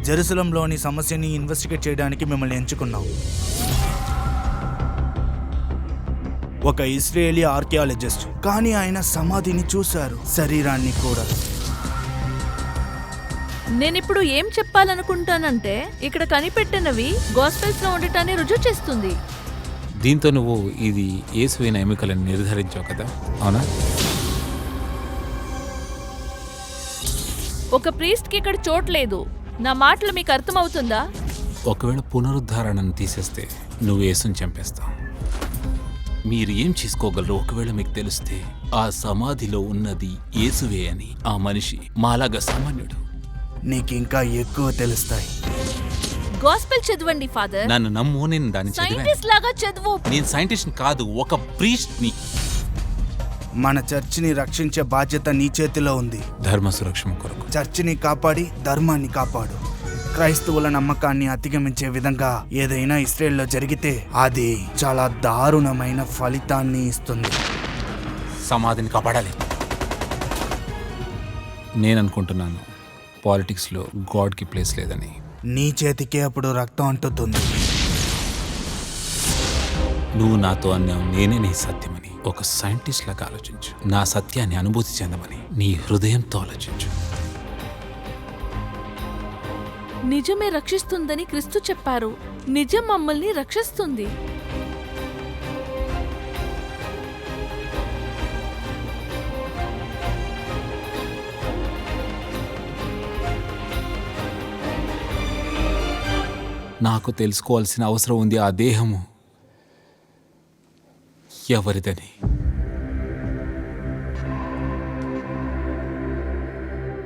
జెరూసలంలోని సమస్యని ఇన్వెస్టిగేట్ చేయడానికి మిమ్మల్ని ఎంచుకున్నాం. ఒక ఇస్రాయేలీ ఆర్కియాలజిస్ట్, కానీ ఆయన సమాధిని చూశారు, శరీరాన్ని కూడా. నేనిప్పుడు ఏం చెప్పాలనుకుంటానంటే ఇక్కడ కనిపెట్టినవి గాస్పెల్స్ లో ఉండటాన్ని రుజువు చేస్తుంది. దీంతో నువ్వు ఇది యేసువైన ఎముకలను నిర్ధారించావు కదా, అవునా? ఒక ప్రీస్ట్ కి ఇక్కడ చోట్లేదు. నా మాటలు మీకు అర్థమవుతుందా? ఒకవేళ పునరుద్ధారణను తీసేస్తే నువ్వు యేసుని చంపేస్తావు. మీరు ఏం చేసుకోగలరు ఒకవేళ మీకు తెలిస్తే ఆ సమాధిలో ఉన్నది యేసువే అని? ఆ మనిషి మాలాగా సామాన్యుడు. నీకింకా ఎక్కువ తెలుస్తాయి. గాస్పెల్ చదవండి ఫాదర్. నన్ను నమ్ము, నేను దాన్ని చదివాను. సైంటిస్ట్ లాగా చదువు. నేను సైంటిస్ట్ కాదు, ఒక ప్రీస్ట్ని. మన చర్చిని రక్షించే బాధ్యత నీ చేతిలో ఉంది. ధర్మ సురక్షణ కొరకు చర్చిని కాపాడి ధర్మాన్ని కాపాడు. క్రైస్తవుల నమ్మకాన్ని అధిగమించే విధంగా ఏదైనా ఇస్రాయేల్లో జరిగితే అది చాలా దారుణమైన ఫలితాన్ని ఇస్తుంది. సమాధిని కాపాడాలి. నేను అనుకుంటున్నాను పాలిటిక్స్లో గాడ్కి ప్లేస్ లేదని. నీ చేతికే అప్పుడు రక్తం అంటుతుంది. నువ్వు నాతో అన్నావు నేనే నీ సత్యమని. ఒక సైంటిస్ట్ లాగా ఆలోచించు. నా సత్యాన్ని అనుభూతి చెందమని నీ హృదయంతో ఆలోచించు. నిజమే రక్షిస్తుందని క్రీస్తు చెప్పారు. నిజం మమ్మల్ని రక్షిస్తుంది. నాకు తెలుసుకోవాల్సిన అవసరం ఉంది, ఆ దేహము ఎవరిదని.